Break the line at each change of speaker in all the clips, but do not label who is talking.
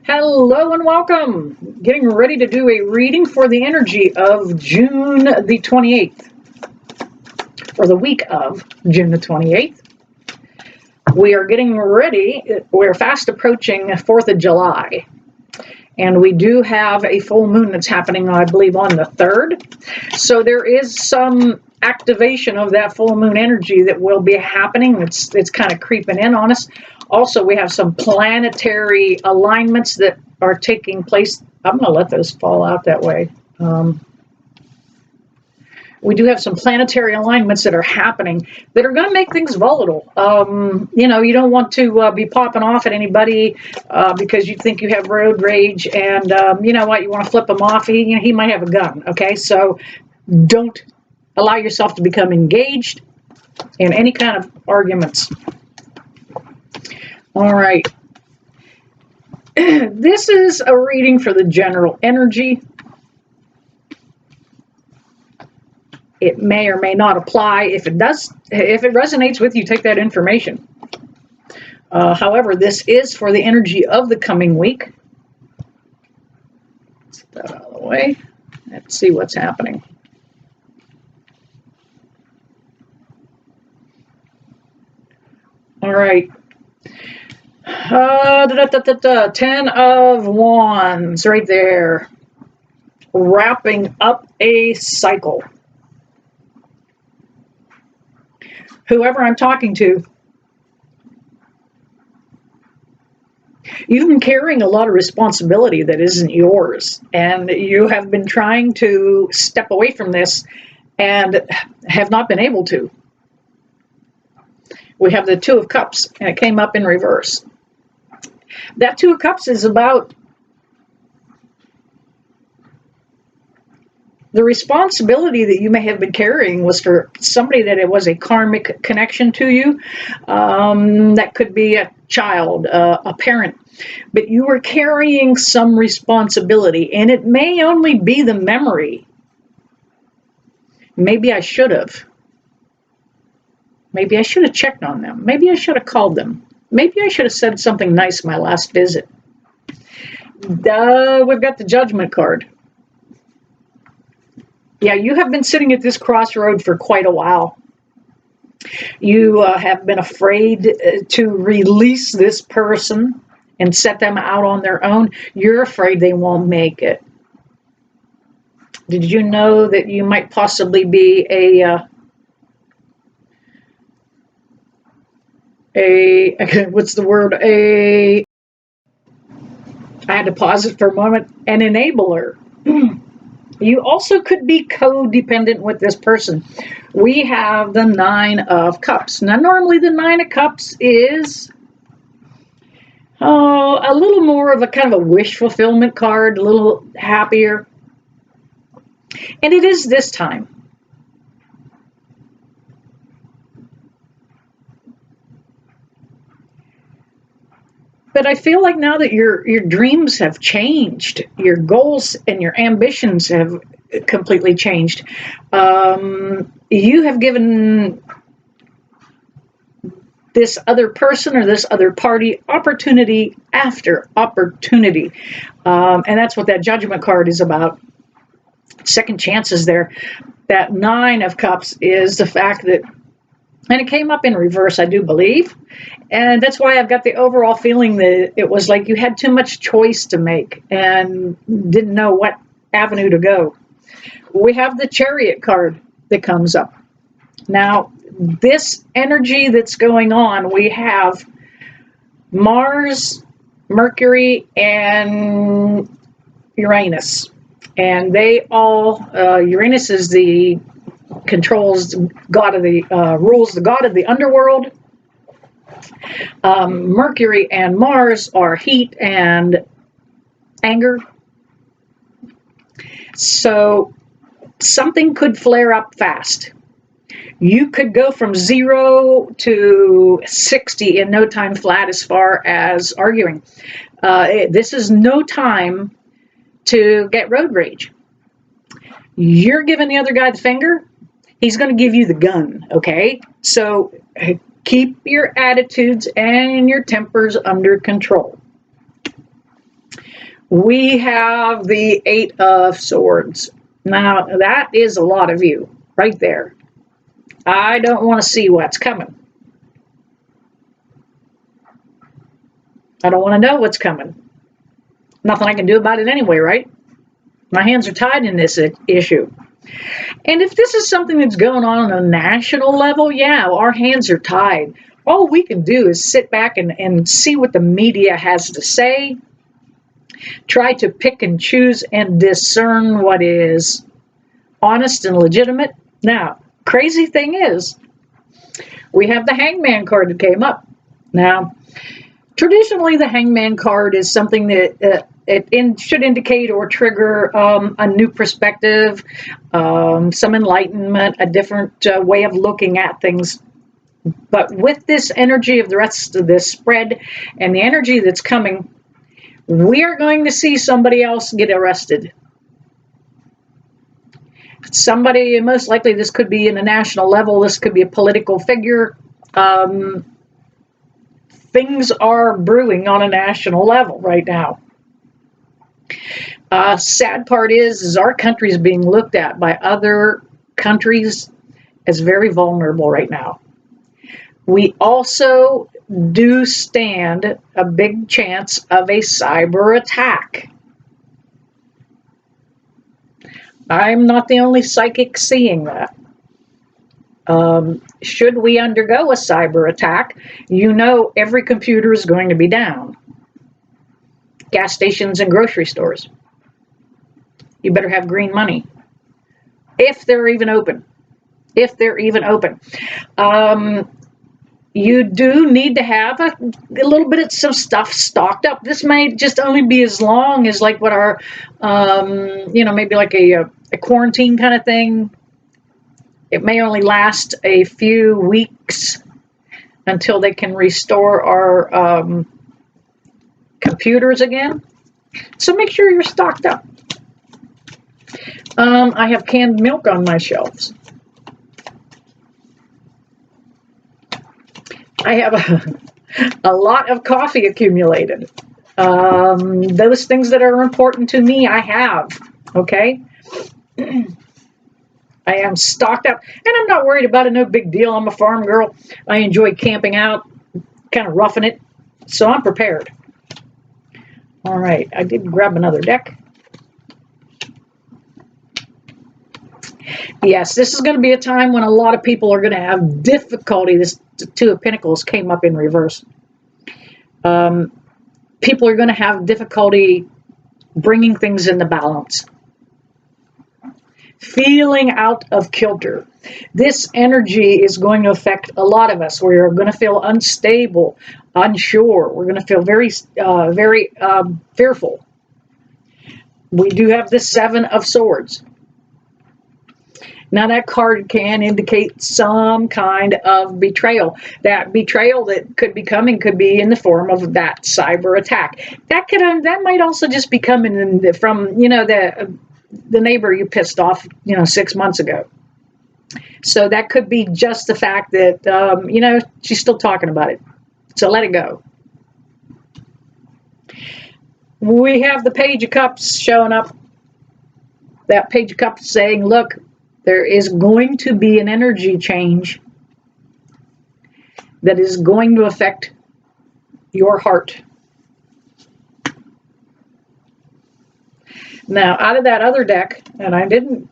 Hello and welcome. Getting ready to do a reading for the energy of June the 28th, or the week of June the 28th. We are getting ready. We're fast approaching 4th of July. And we do have a full moon that's happening, I believe, on the 3rd. So there is some activation of that full moon energy that will be happening. It's kind of creeping in on us. Also, we have some planetary alignments that are taking place. I'm going to let those fall out that way. We do have some planetary alignments that are happening that are going to make things volatile. You don't want to be popping off at anybody because you think you have road rage, and you know what? You want to flip him off. He might have a gun. Okay, so don't allow yourself to become engaged in any kind of arguments. All right. This is a reading for the general energy. It may or may not apply. If it does, if it resonates with you, take that information. However, this is for the energy of the coming week. Let's get that out of the way. Let's see what's happening. All right. 10 of Wands right there. Wrapping up a cycle. Whoever I'm talking to, you've been carrying a lot of responsibility that isn't yours, and you have been trying to step away from this and have not been able to. We have the Two of Cups, and it came up in reverse. That Two of Cups is about the responsibility that you may have been carrying was for somebody that it was a karmic connection to you. That could be a child, a parent. But you were carrying some responsibility, and it may only be the memory. Maybe I should have. Maybe I should have checked on them. Maybe I should have called them. Maybe I should have said something nice my last visit. We've got the Judgment card. Yeah, you have been sitting at this crossroad for quite a while. You have been afraid to release this person and set them out on their own. You're afraid they won't make it. Did you know that you might possibly be what's the word? I had to pause it for a moment. An enabler. You also could be codependent with this person. We have the Nine of Cups. Now, normally the Nine of Cups is a little more of a kind of a wish fulfillment card, a little happier. And it is this time. But I feel like now that your dreams have changed, your goals and your ambitions have completely changed. You have given this other person or this other party opportunity after opportunity. And that's what that Judgment card is about. Second chances there. That Nine of Cups is the fact that, and it came up in reverse, I do believe. And that's why I've got the overall feeling that it was like you had too much choice to make and didn't know what avenue to go. We have the Chariot card that comes up. Now, this energy that's going on, we have Mars, Mercury, and Uranus. And they all, Uranus is the controls god of the rules the god of the underworld. Mercury and Mars are heat and anger. So something could flare up fast. You could go from 0 to 60 in no time flat as far as arguing. This is no time to get road rage. You're giving the other guy the finger, he's going to give you the gun, okay? So keep your attitudes and your tempers under control. We have the Eight of Swords. Now, that is a lot of you right there. I don't want to see what's coming. I don't want to know what's coming. Nothing I can do about it anyway, right? My hands are tied in this issue. And if this is something that's going on a national level, yeah, our hands are tied. All we can do is sit back and see what the media has to say, try to pick and choose and discern what is honest and legitimate. Now, crazy thing is, we have the Hangman card that came up. Now, traditionally, the Hangman card is something that should indicate or trigger a new perspective, some enlightenment, a different way of looking at things. But with this energy of the rest of this spread and the energy that's coming, we are going to see somebody else get arrested. Somebody, most likely this could be in a national level, this could be a political figure. Things are brewing on a national level right now. Sad part is our country is being looked at by other countries as very vulnerable right now. We also do stand a big chance of a cyber attack. I'm not the only psychic seeing that. Should we undergo a cyber attack, you know every computer is going to be down. Gas stations and grocery stores. You better have green money. If they're even open. If they're even open. You do need to have a little bit of some stuff stocked up. This may just only be as long as like what our, maybe like a quarantine kind of thing. It may only last a few weeks until they can restore our computers again. So make sure you're stocked up. I have canned milk on my shelves. I have a lot of coffee accumulated. Those things that are important to me, I have. Okay? I am stocked up. And I'm not worried about it. No big deal. I'm a farm girl. I enjoy camping out, kind of roughing it. So I'm prepared. All right. I did grab another deck. Yes, this is going to be a time when a lot of people are going to have difficulty. This Two of Pentacles came up in reverse. People are going to have difficulty bringing things into balance. Feeling out of kilter. This energy is going to affect a lot of us. We're going to feel unstable, unsure. We're going to feel very fearful. We do have the Seven of Swords. Now that card can indicate some kind of betrayal. That betrayal that could be coming could be in the form of that cyber attack. That might also just be coming from the neighbor you pissed off 6 months ago. So that could be just the fact that she's still talking about it. So let it go. We have the Page of Cups showing up. That Page of Cups saying, look, there is going to be an energy change that is going to affect your heart. Now, out of that other deck, and I didn't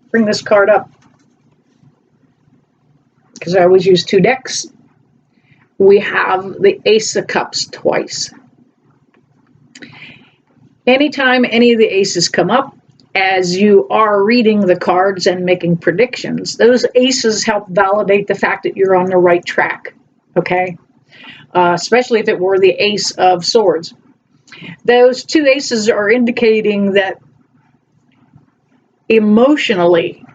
bring this card up because I always use 2 decks, we have the Ace of Cups twice. Anytime any of the aces come up, as you are reading the cards and making predictions, those aces help validate the fact that you're on the right track, okay? Especially if it were the Ace of Swords. Those 2 aces are indicating that emotionally,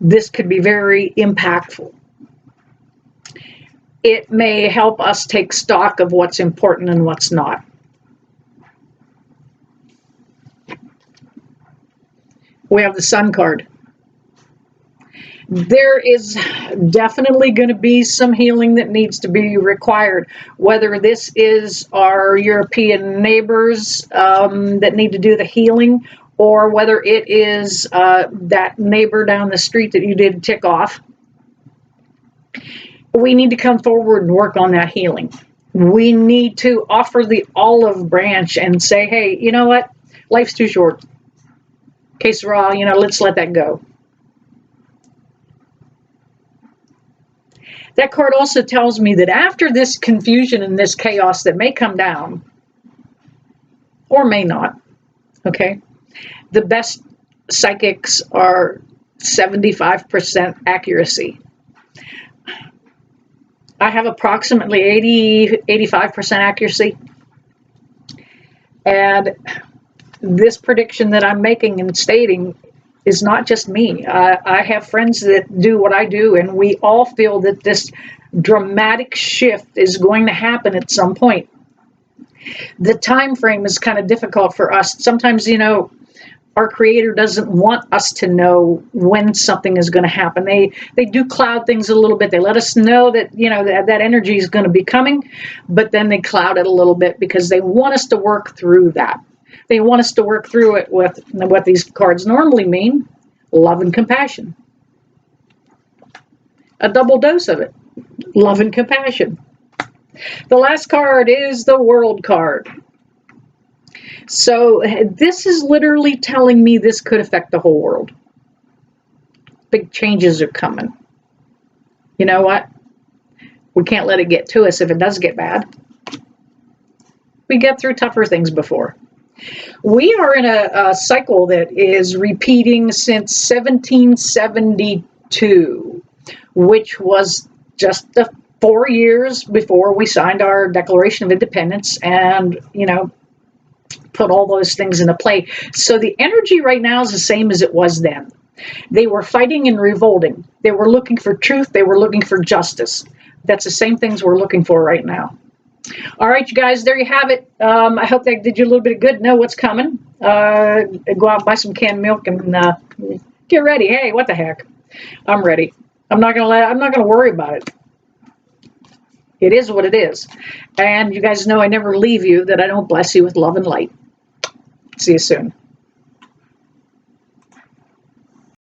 this could be very impactful. It may help us take stock of what's important and what's not. We have the Sun card. There is definitely going to be some healing that needs to be required, whether this is our European neighbors that need to do the healing, or whether it is that neighbor down the street that you did tick off. We need to come forward and work on that healing. We need to offer the olive branch and say, hey, you know what? Life's too short. Que sera, let's let that go. That card also tells me that after this confusion and this chaos that may come down, or may not, okay, the best psychics are 75% accuracy. I have approximately 85% accuracy. And this prediction that I'm making and stating is not just me. I have friends that do what I do, and we all feel that this dramatic shift is going to happen at some point. The time frame is kind of difficult for us. Sometimes, our creator doesn't want us to know when something is going to happen. They do cloud things a little bit. They let us know that, that energy is going to be coming, but then they cloud it a little bit because they want us to work through that. They want us to work through it with what these cards normally mean: love and compassion. A double dose of it: love and compassion. The last card is the World card. So this is literally telling me this could affect the whole world. Big changes are coming. You know what? We can't let it get to us if it does get bad. We get through tougher things before. We are in a cycle that is repeating since 1772, which was just the 4 years before we signed our Declaration of Independence and, put all those things into play. So the energy right now is the same as it was then. They were fighting and revolting. They were looking for truth. They were looking for justice. That's the same things we're looking for right now. All right, you guys, there you have it. I hope that did you a little bit of good. Know what's coming. Go out and buy some canned milk and get ready. Hey, what the heck? I'm ready. I'm not gonna worry about it. It is what it is. And you guys know I never leave you, that I don't bless you with love and light. See you soon.